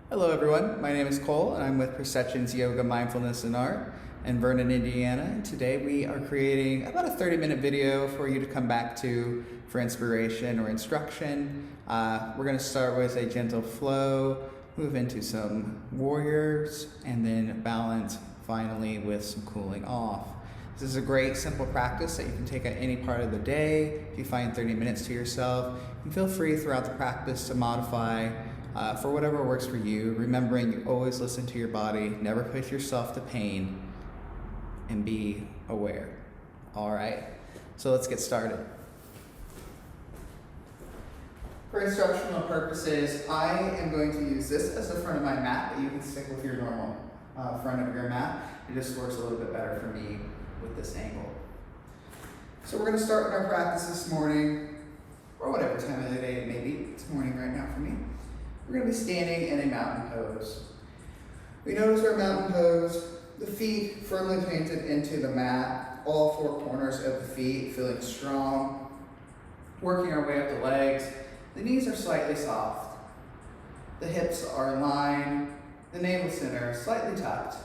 Hello everyone, my name is Cole and I'm with Perceptions Yoga, Mindfulness and Art in Vernon, Indiana. And today we are creating about a 30-minute video for you to come back to for inspiration or instruction. We're going to start with a gentle flow, move into some warriors, and then balance finally with some cooling off. This is a great simple practice that you can take at any part of the day. If you find 30 minutes to yourself, and feel free throughout the practice to modify for whatever works for you, remembering you always listen to your body, never push yourself to pain, and be aware. All right, so let's get started. For instructional purposes, I am going to use this as the front of my mat, but you can stick with your normal front of your mat. It just works a little bit better for me with this angle. So we're going to start our practice this morning, or whatever time of the day it may be. It's morning right now for me. We're going to be standing in a mountain pose. We notice our mountain pose, the feet firmly planted into the mat, all four corners of the feet feeling strong, working our way up the legs. The knees are slightly soft. The hips are in line, the navel center slightly tucked.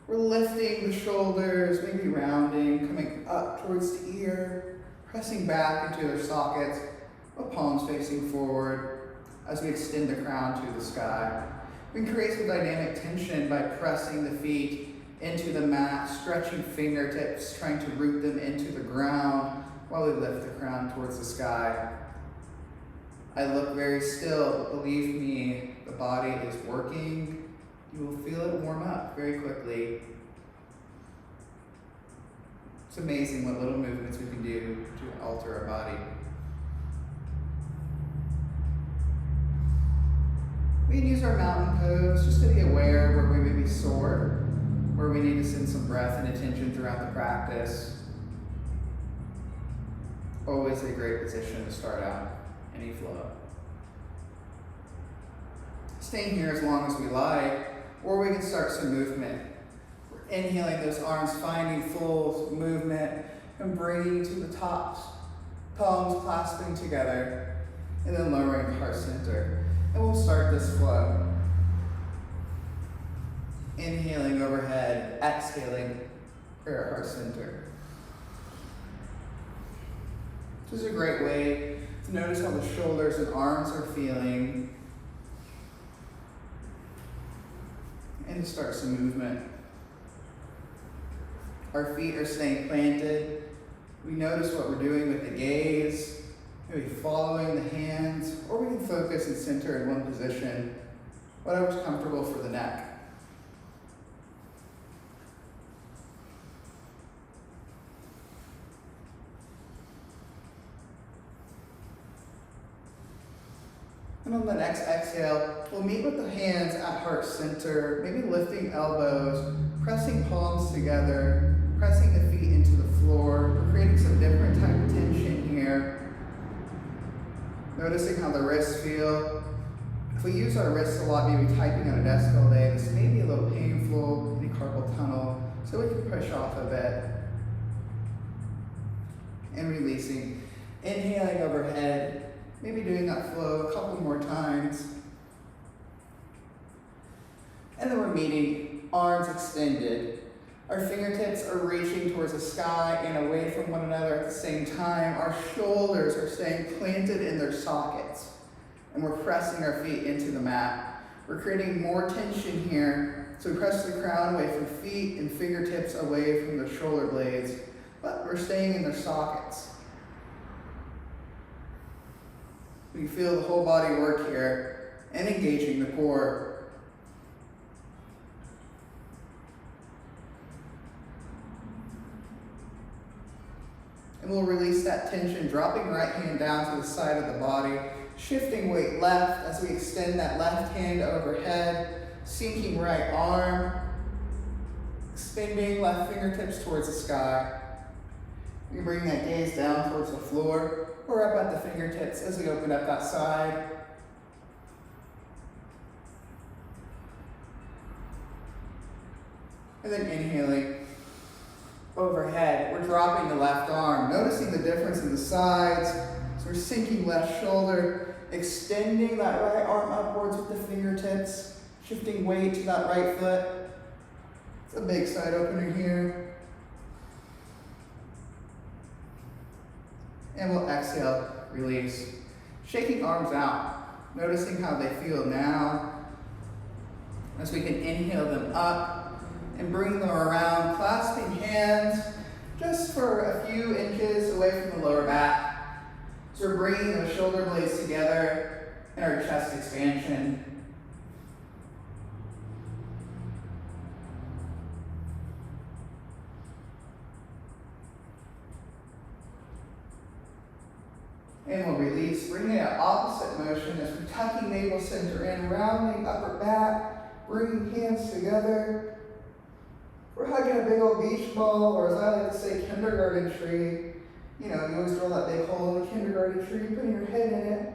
We're lifting the shoulders, maybe rounding, coming up towards the ear, pressing back into their sockets, with palms facing forward, as we extend the crown to the sky. We can create some dynamic tension by pressing the feet into the mat, stretching fingertips, trying to root them into the ground while we lift the crown towards the sky. I look very still, but believe me, the body is working. You will feel it warm up very quickly. It's amazing what little movements we can do to alter our body. We can use our mountain pose just to be aware where we may be sore, where we need to send some breath and attention throughout the practice. Always a great position to start out any flow. Staying here as long as we like, or we can start some movement. We're inhaling those arms, finding full movement, and bringing to the tops, palms clasping together, and then lowering the heart center. And we'll start this flow. Inhaling overhead, exhaling for our heart center. This is a great way to notice how the shoulders and arms are feeling, and to start some movement. Our feet are staying planted. We notice what we're doing with the gaze. Maybe following the hands, or we can focus and center in one position, whatever's comfortable for the neck. And on the next exhale, we'll meet with the hands at heart center, maybe lifting elbows, pressing palms together, pressing the feet into the floor. We're creating some different type of tension here. Noticing how the wrists feel. If we use our wrists a lot, maybe typing on a desk all day, this may be a little painful, any carpal tunnel, so we can push off a bit. And releasing. Inhaling overhead, maybe doing that flow a couple more times. And then we're meeting, arms extended. Our fingertips are reaching towards the sky and away from one another at the same time. Our shoulders are staying planted in their sockets. And we're pressing our feet into the mat. We're creating more tension here. So we press the crown away from feet and fingertips away from the shoulder blades. But we're staying in their sockets. We feel the whole body work here and engaging the core. And we'll release that tension, dropping right hand down to the side of the body, shifting weight left as we extend that left hand overhead, sinking right arm, extending left fingertips towards the sky. We bring that gaze down towards the floor or up at the fingertips as we open up that side. And then inhaling overhead, we're dropping the left arm, noticing the difference in the sides. So we're sinking left shoulder, extending that right arm upwards with the fingertips, shifting weight to that right foot. It's a big side opener here. And we'll exhale, release. Shaking arms out, noticing how they feel now. As we can inhale them up and bring them around, clasping hands just for a few inches away from the lower back. So we're bringing those shoulder blades together in our chest expansion. And we'll release, bringing an opposite motion as we're tucking navel center in, rounding upper back, bringing hands together. We're hugging a big old beach ball, or as I like to say, kindergarten tree. You know, you always drill that big hole in the kindergarten tree, putting your head in it.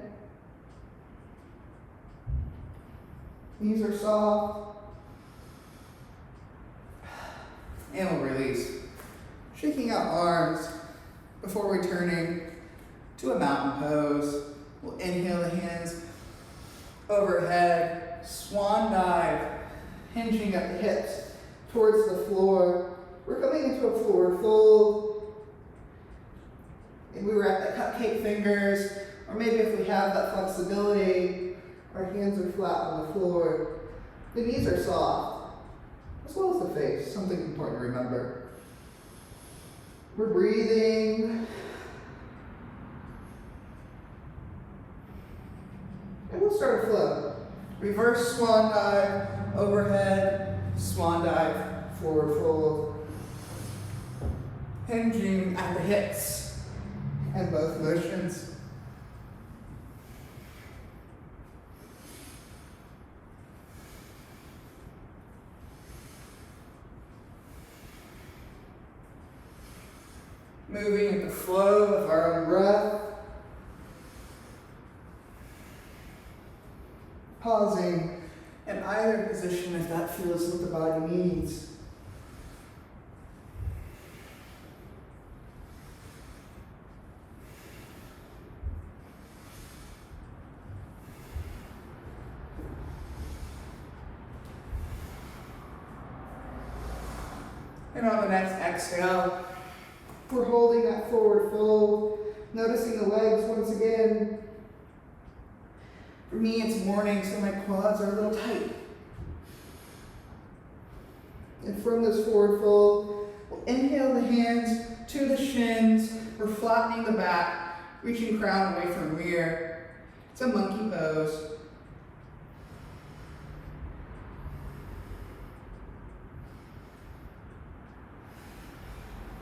Knees are soft. And we'll release. Shaking out arms before returning to a mountain pose. We'll inhale the hands overhead, swan dive, hinging at the hips towards the floor. We're coming into a forward fold. If we were at the cupcake fingers, or maybe if we have that flexibility, our hands are flat on the floor. The knees are soft, as well as the face, something important to remember. We're breathing. And we'll start a flow. Reverse swan dive, overhead, swan dive, forward fold. Hinging at the hips and both motions. Moving with the flow of our own breath. Pausing in either position if that feels what the body needs. And on the next exhale, we're holding that forward fold, noticing the legs once again. For me, it's morning, so my quads are a little tight. And from this forward fold, we'll inhale the hands to the shins. We're flattening the back, reaching crown away from rear. It's a monkey pose.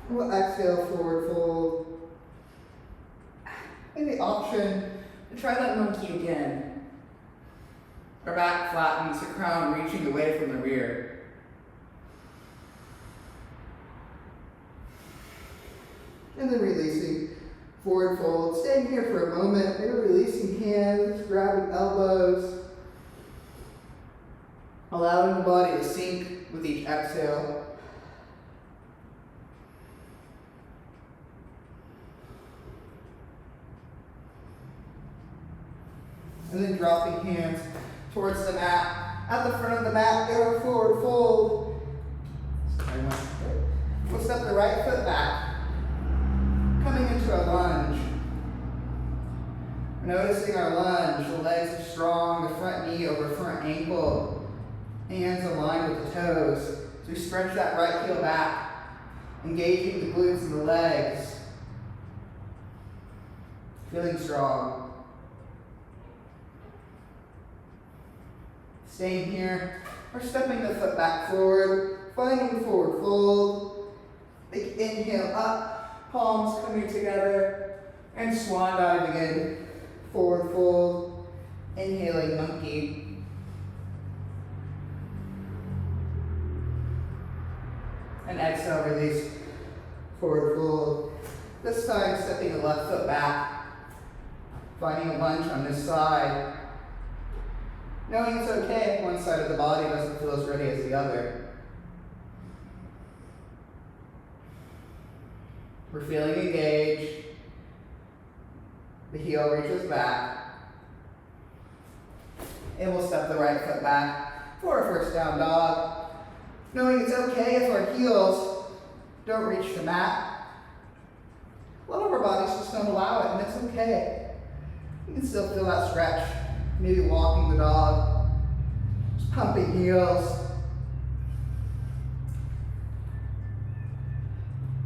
We'll exhale, forward fold. And the option to try that monkey again. Our back flattens, the crown reaching away from the rear. And then releasing, forward fold. Staying here for a moment, maybe releasing hands, grabbing elbows. Allowing the body to sink with each exhale. And then dropping hands towards the mat. At the front of the mat, go forward fold. We'll step the right foot back. Coming into a lunge. Noticing our lunge, the legs are strong, the front knee over front ankle. Hands aligned with the toes. So we stretch that right heel back, engaging the glutes and the legs. Feeling strong. Staying here, we're stepping the foot back forward, finding forward fold. Big inhale up, palms coming together, and swan diving in, forward fold, inhaling monkey. And exhale, release, forward fold. This time, stepping the left foot back, finding a lunge on this side. Knowing it's okay if one side of the body doesn't feel as ready as the other. We're feeling engaged. The heel reaches back. And we'll step the right foot back for a first down dog. Knowing it's okay if our heels don't reach the mat. A lot of our bodies just don't allow it, and it's okay. You can still feel that stretch. Maybe walking the dog, just pumping heels.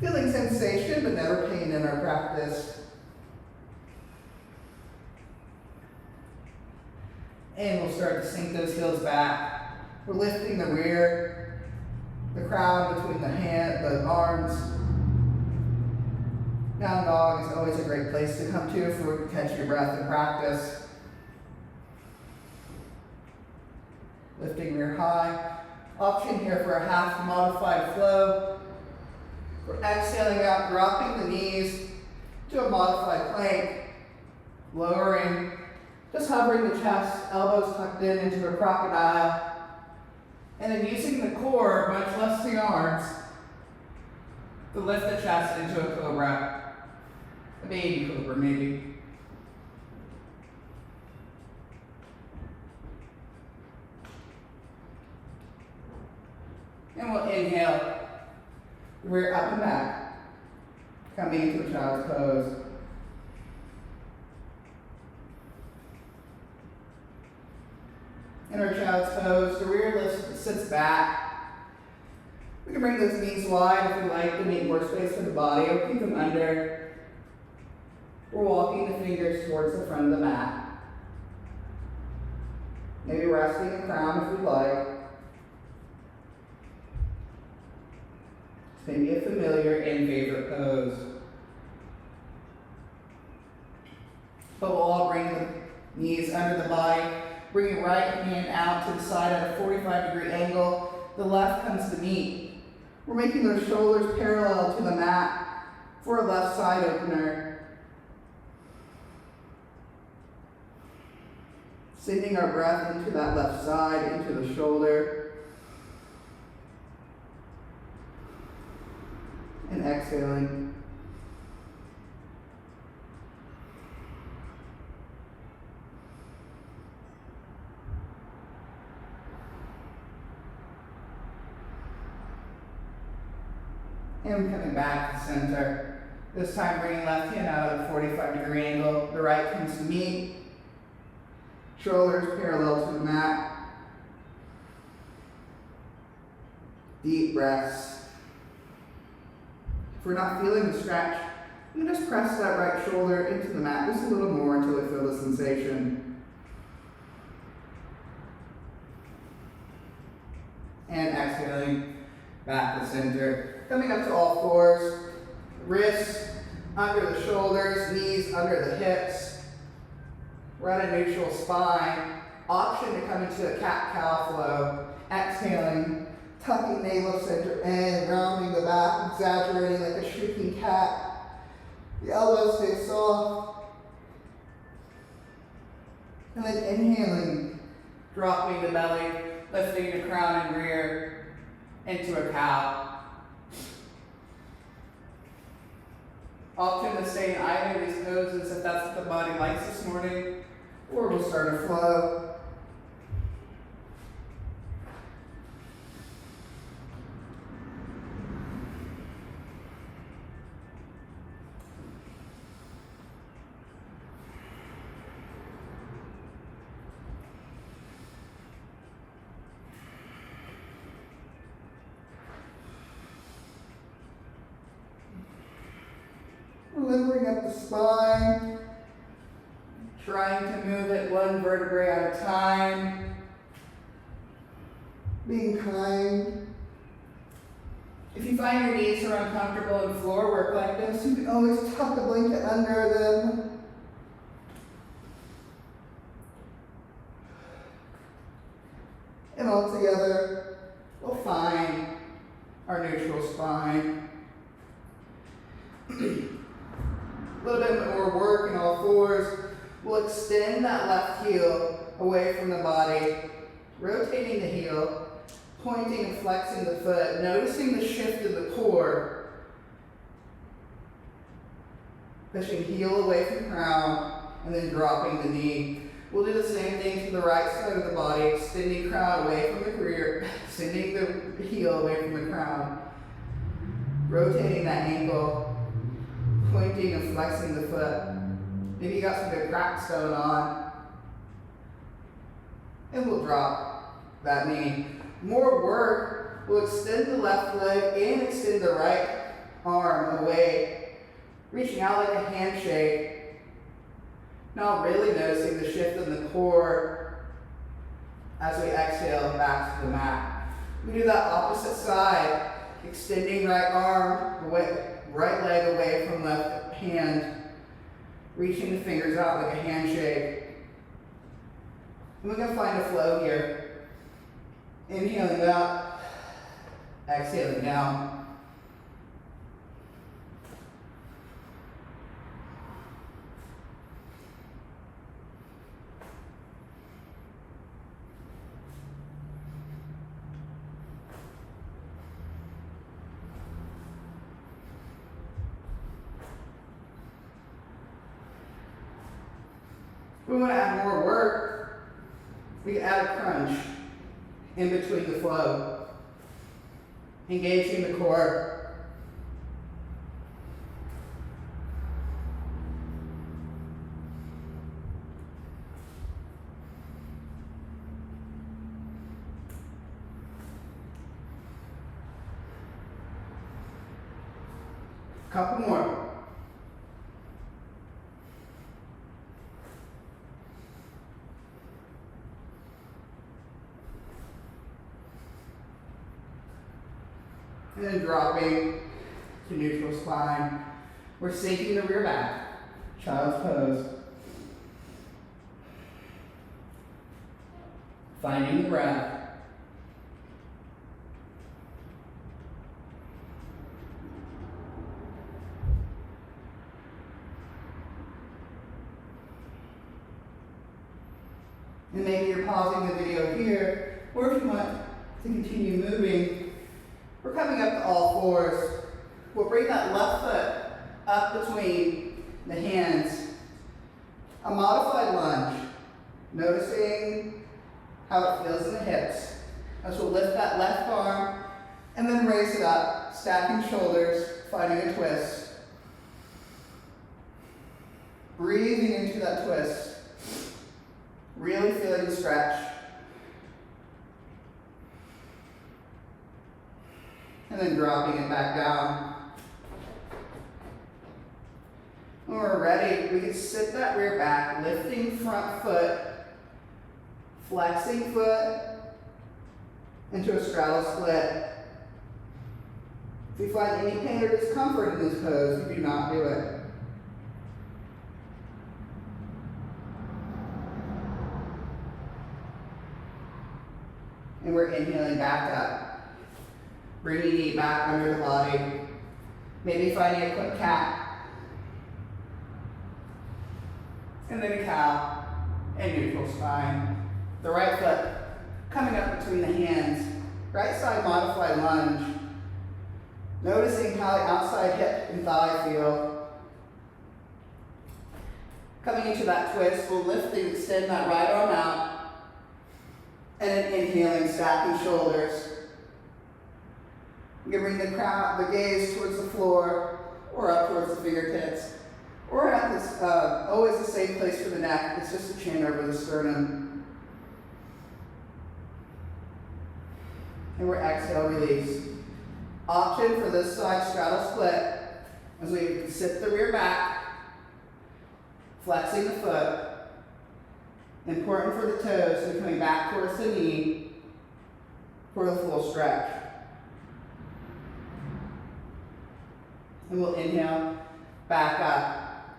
Feeling sensation, but never pain in our practice. And we'll start to sink those heels back. We're lifting the rear, the crown between the arms. Down dog is always a great place to come to for catch your breath in practice. Lifting rear high. Option here for a half modified flow. We're exhaling out, dropping the knees to a modified plank. Lowering, just hovering the chest, elbows tucked in into a crocodile. And then using the core, much less the arms, to lift the chest into a cobra. A baby cobra, maybe. And we'll inhale, rear up and back, coming into a child's pose. In our child's pose, the rear sits back. We can bring those knees wide if we like to make more space for the body, or keep them under. We're walking the fingers towards the front of the mat. Maybe resting the crown if we like. It's maybe a familiar and favorite pose. But we'll all bring the knees under the body. Bring your right hand out to the side at a 45-degree angle. The left comes to meet. We're making those shoulders parallel to the mat for a left side opener. Sending our breath into that left side, into the shoulder. And exhaling. And coming back to center. This time bringing left hand out at a 45-degree angle. The right comes to meet. Shoulders parallel to the mat. Deep breaths. If we're not feeling the stretch, you can just press that right shoulder into the mat just a little more until we feel the sensation. And exhaling back to center. Coming up to all fours, wrists under the shoulders, knees under the hips. We're at a neutral spine. Option to come into a cat-cow flow. Exhaling, tucking navel center in, rounding the back, exaggerating like a shrieking cat. The elbows stay soft. And then inhaling, dropping the belly, lifting the crown and rear into a cow. Option to stay in either of these poses if that's what the body likes this morning, or we'll start a flow. Limbering up the spine, trying to move it one vertebrae at a time, being kind. If you find your knees are uncomfortable in floor work like this, you can always tuck a blanket under them. And all together, we'll find our neutral spine. A little bit more work in all fours. We'll extend that left heel away from the body, rotating the heel, pointing and flexing the foot, noticing the shift of the core. pushing heel away from crown, and then dropping the knee. We'll do the same thing to the right side of the body, extending crown away from the rear, extending the heel away from the crown, rotating that ankle, pointing and flexing the foot. Maybe you got some good cracks going on. And we'll drop that knee. More work, we'll extend the left leg and extend the right arm away, reaching out like a handshake. Now really noticing the shift in the core as we exhale back to the mat. We do that opposite side, extending right arm away, right leg away from left hand, reaching the fingers out like a handshake. And we're going to find a flow here. Inhaling up, exhaling down. We want to add more work. We can add a crunch in between the flow, engaging the core. Couple more. And then dropping to neutral spine. We're sinking the rear back. Child's pose. Finding the breath. And maybe you're pausing the video here, or if you want to continue moving, we're coming up to all fours. We'll bring that left foot up between the hands. A modified lunge, noticing how it feels in the hips. As we'll lift that left arm and then raise it up, stacking shoulders, finding a twist. Breathing into that twist. Really feeling the stretch. And then dropping it back down. When we're ready, we can sit that rear back, lifting front foot, flexing foot into a straddle split. If you find any pain or discomfort in this pose, you do not do it. And we're inhaling back up. Bringing knee back under the body. Maybe finding a quick cat. And then a cow. And neutral spine. The right foot coming up between the hands. Right side modified lunge. Noticing how the outside hip and thigh feel. Coming into that twist, we'll lift and extend that right arm out. And then inhaling, stacking shoulders. You can bring the gaze towards the floor or up towards the fingertips. Or at this, always the same place for the neck. It's just a chin over the sternum. And we're exhale, release. Option for this side straddle split as we sit the rear back, flexing the foot. Important for the toes, so coming back towards the knee for the full stretch. And we'll inhale, back up.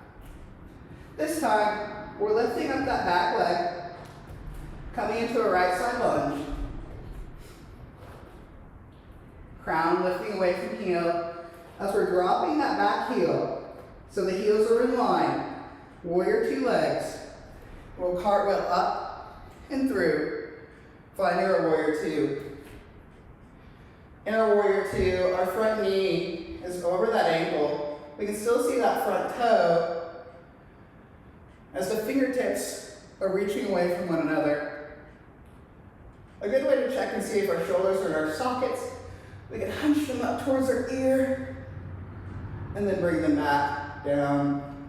This time, we're lifting up that back leg, coming into a right side lunge. Crown lifting away from heel. As we're dropping that back heel, so the heels are in line. Warrior two legs. We'll cartwheel up and through, finding our warrior two. In our warrior two, our front knee is over that ankle. We can still see that front toe as the fingertips are reaching away from one another. A good way to check and see if our shoulders are in our sockets, we can hunch them up towards our ear and then bring them back down.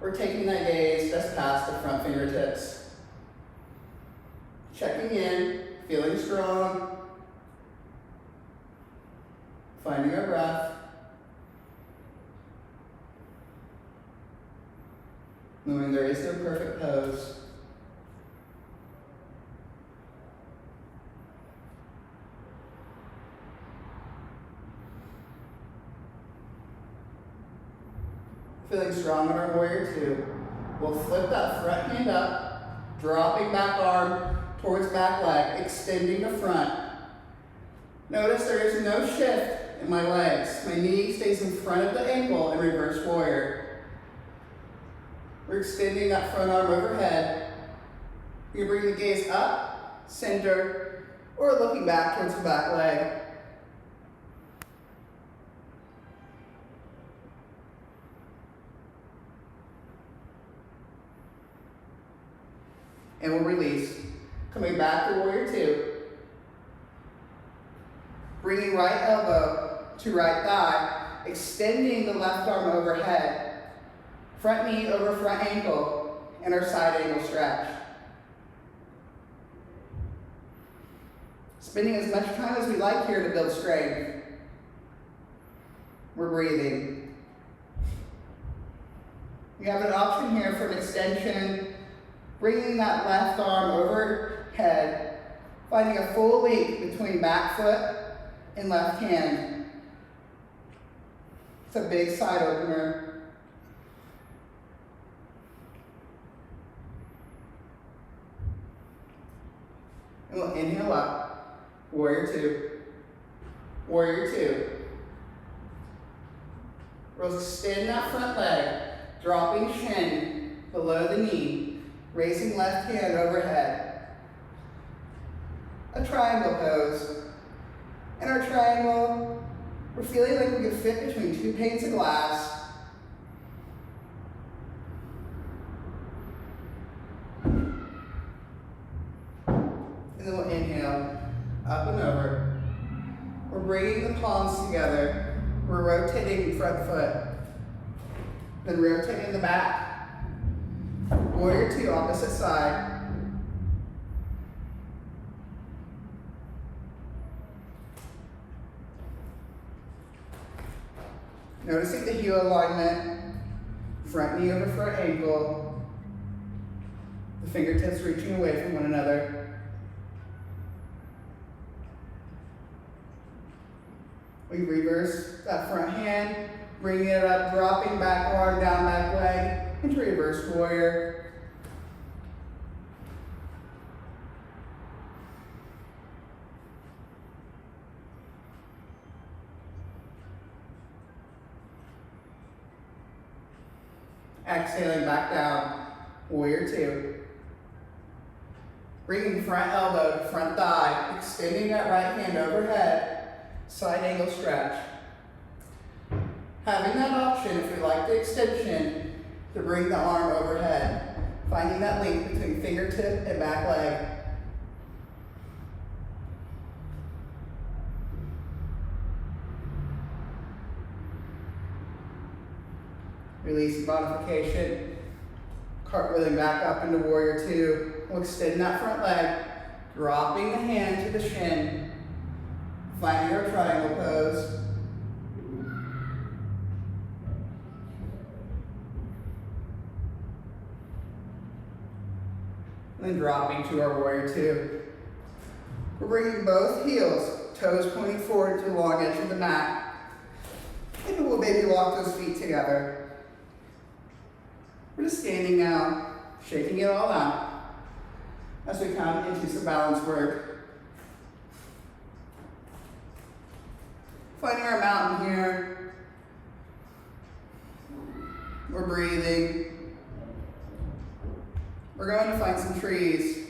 We're taking that gaze just past the front fingertips. Checking in, feeling strong, finding our breath. Knowing there is no perfect pose. Feeling strong in our warrior two. We'll flip that front hand up, dropping back arm towards back leg, extending the front. Notice there is no shift in my legs. My knee stays in front of the ankle in reverse warrior. We're extending that front arm overhead. You bring the gaze up, center, or looking back towards the back leg. And we'll release. Coming back to warrior two. Bringing right elbow to right thigh, extending the left arm overhead. Front knee over front ankle, and our side angle stretch. Spending as much time as we like here to build strength. We're breathing. We have an option here for an extension, bringing that left arm overhead, finding a full length between back foot and left hand. It's a big side opener. And we'll inhale up, warrior two, warrior two. We'll extend that front leg, dropping shin below the knee, raising left hand overhead. A triangle pose. In our triangle, we're feeling like we can fit between two panes of glass. And then we'll inhale, up and over. We're bringing the palms together. We're rotating front foot. Then rotating the back. Warrior two, opposite side. Noticing the heel alignment, front knee over front ankle, the fingertips reaching away from one another. We reverse that front hand, bringing it up, dropping back arm, down back leg, into reverse warrior. Exhaling back down, warrior two. Bringing front elbow to front thigh, extending that right hand overhead. Side angle stretch. Having that option, if we like the extension, to bring the arm overhead. Finding that link between fingertip and back leg. Release modification. Cartwheeling back up into warrior two. We'll extend that front leg, dropping the hand to the shin. Finding our triangle pose. And then dropping to our warrior two. We're bringing both heels, toes pointing forward to the long edge of the mat. And we'll maybe walk those feet together. We're just standing now, shaking it all out as we come into some balance work. Finding our mountain here. We're breathing. We're going to find some trees.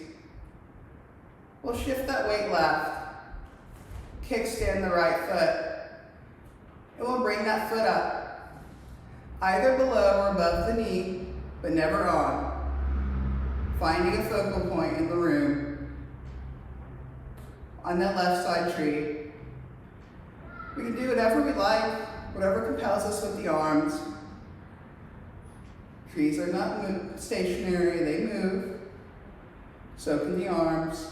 We'll shift that weight left. Kickstand the right foot. And we'll bring that foot up, either below or above the knee, but never on. Finding a focal point in the room. On that left side tree, we can do whatever we like, whatever compels us with the arms. Trees are not stationary, they move. So can the arms.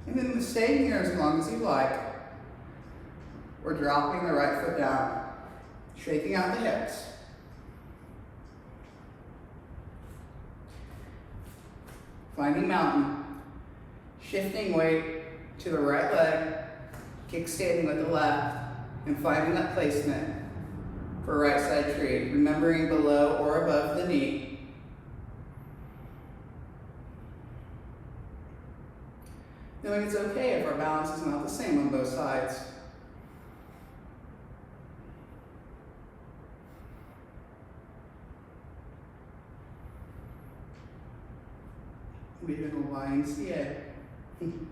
And then stay here as long as you like. We're dropping the right foot down, shaking out the hips. Finding mountain, shifting weight to the right leg, kickstanding with the left, and finding that placement for right side tree, remembering below or above the knee. Knowing it's okay if our balance is not the same on both sides. We did a YMCA. And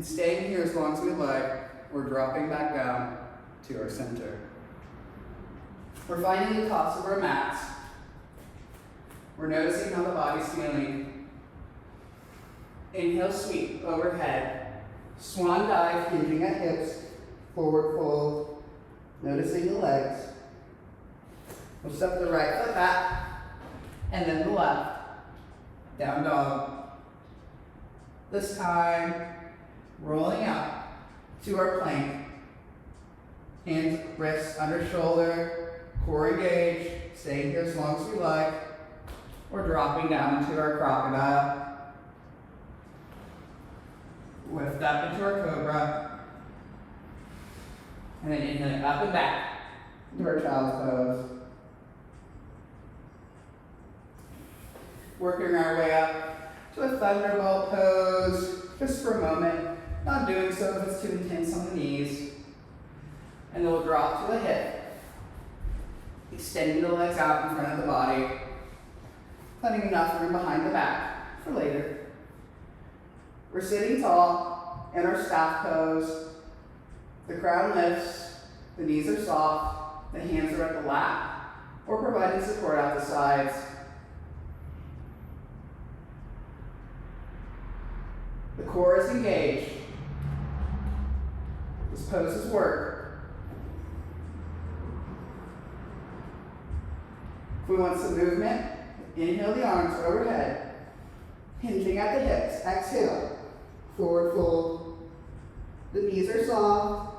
staying here as long as we like, we're dropping back down to our center. We're finding the tops of our mats. We're noticing how the body's feeling. Inhale, sweep overhead. Swan dive, hinging at hips. Forward fold. Noticing the legs. We'll step the right foot back, and then the left. Down dog. This time, rolling out to our plank. Hands, wrists under shoulder, core engaged. Staying here as long as we like. We're dropping down into our crocodile. Lift up into our cobra. And then inhaling up and back into our child's pose. Working our way up to a thunderbolt pose, just for a moment. Not doing so if it's too intense on the knees. And then we'll drop to the hip. Extending the legs out in front of the body. Letting enough room behind the back for later. We're sitting tall in our staff pose. The crown lifts, the knees are soft, the hands are at the lap, or providing support out the sides. The core is engaged. This pose is work. If we want some movement, inhale the arms overhead, hinging at the hips. Exhale, forward fold. The knees are soft.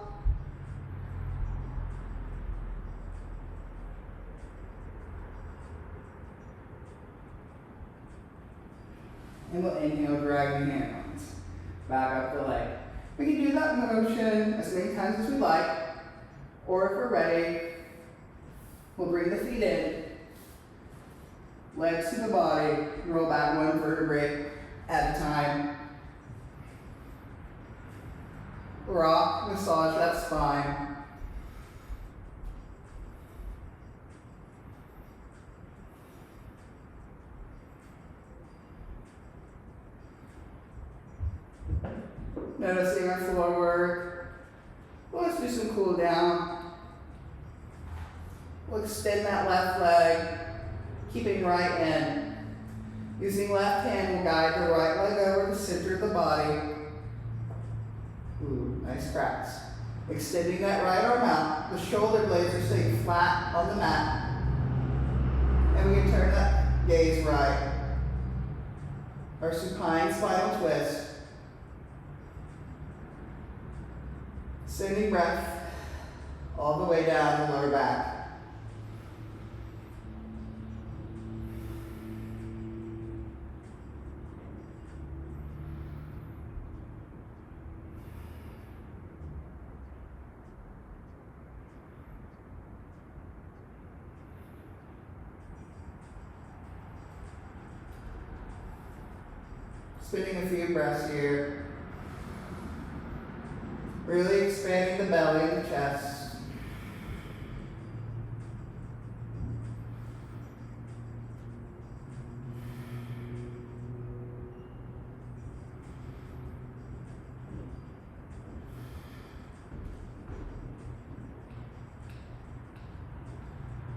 And we'll inhale, drag the hands back up the leg. We can do that motion as many times as we like, or if we're ready, we'll bring the feet in. Legs to the body, roll back one vertebrae at a time. Rock, massage that spine. Noticing our floor work. Well, let's do some cool down. We'll extend that left leg. Keeping right in. Using left hand, we'll guide the right leg over the center of the body. Ooh, nice cracks. Extending that right arm out. The shoulder blades are staying flat on the mat. And we can turn that gaze right. Our supine spinal twist. Sending breath all the way down the lower back. Spinning a few breaths here. Really expanding the belly and the chest.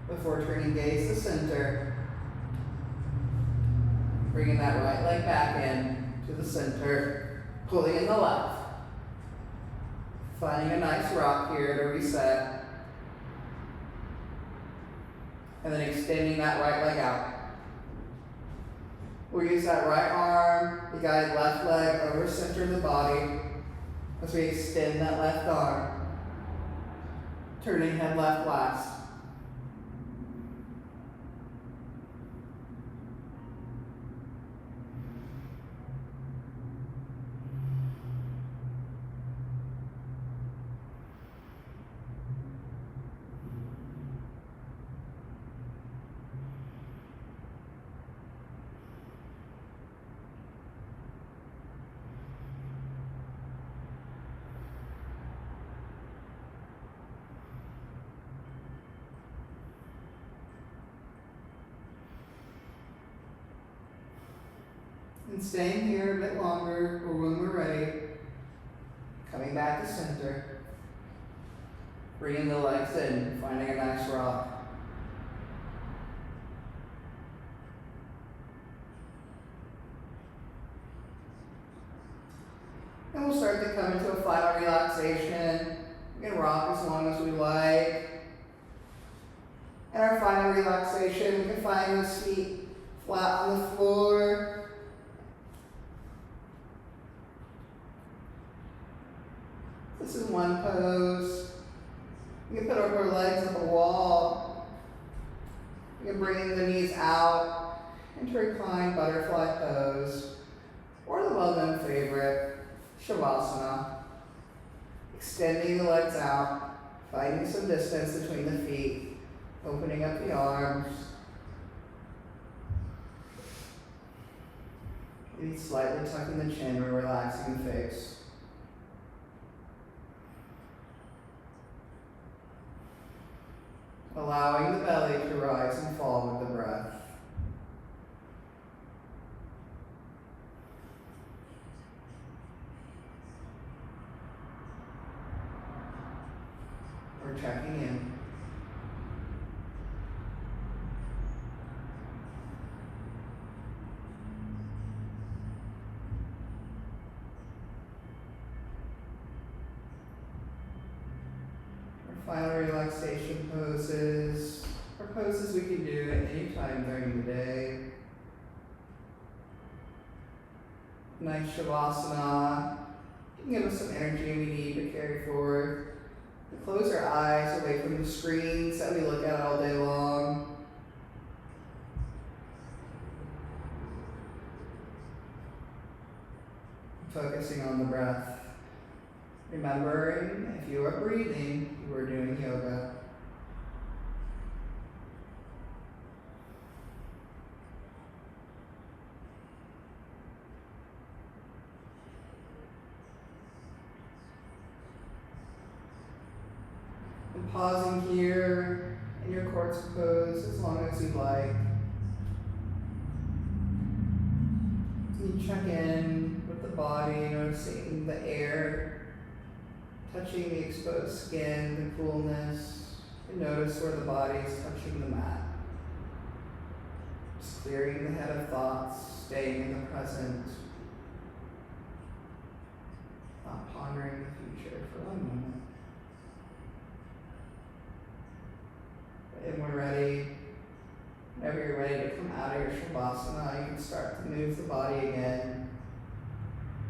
Before turning gaze to center, bringing that right leg back in to the center, pulling in the left. Finding a nice rock here to reset. And then extending that right leg out. We'll use that right arm to guide left leg over center of the body as we extend that left arm. Turning head left last. And staying here a bit longer, or when we're ready, coming back to center, bringing the legs in, finding a nice rock. And we'll start to come into a final relaxation. We can rock as long as we like. In our final relaxation, we can find those feet flat on the floor. This is one pose. You can put our legs on the wall. You can bring the knees out into reclined butterfly pose, or the well-known favorite, Shavasana. Extending the legs out, finding some distance between the feet, opening up the arms. Maybe slightly tucking the chin or relaxing the face. Allowing the belly to rise and fall with the breath. We're checking in. Final relaxation poses are poses we can do at any time during the day. Nice Shavasana can give us some energy we need to carry forward. We close our eyes away from the screens that we look at all day long. Focusing on the breath. Remembering, if you are breathing, you are doing yoga. And pausing here in your quartz pose as long as you like. You check in with the body, noticing the air touching the exposed skin, the coolness, and notice where the body is touching the mat. Just clearing the head of thoughts, staying in the present, not pondering the future for one moment. And we're ready. Whenever you're ready to come out of your Shavasana, you can start to move the body again.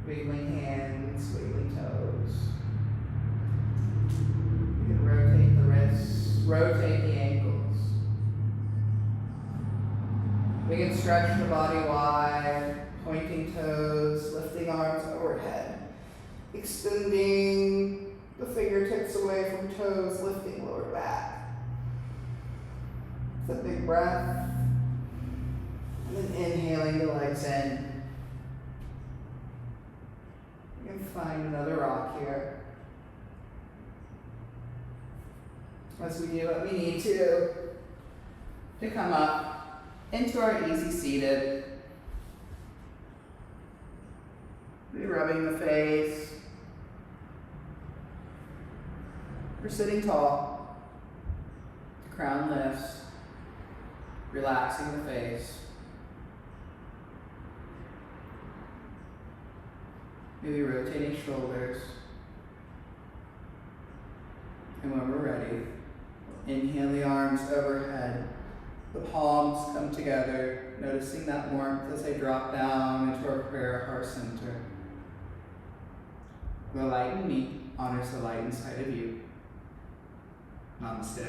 Wiggling hands, wiggling toes. You can rotate the wrists, rotate the ankles. We can stretch the body wide, pointing toes, lifting arms overhead, extending the fingertips away from toes, lifting lower back. It's a big breath, and then inhaling the legs in. You can find another rock here. as we do what we need to come up into our easy seated. We're rubbing the face. We're sitting tall. The crown lifts, relaxing the face. Maybe rotating shoulders. And when we're ready, inhale the arms overhead. The palms come together, noticing that warmth as they drop down into our prayer heart center. The light in me honors the light inside of you. Namaste.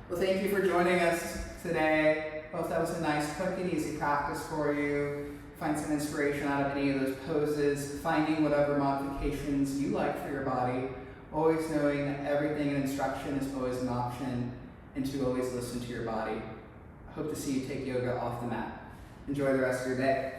Well, thank you for joining us today. Hope that was a nice, quick, and easy practice for you. Find some inspiration out of any of those poses, finding whatever modifications you like for your body, always knowing that everything in instruction is always an option, and to always listen to your body. I hope to see you take yoga off the mat. Enjoy the rest of your day.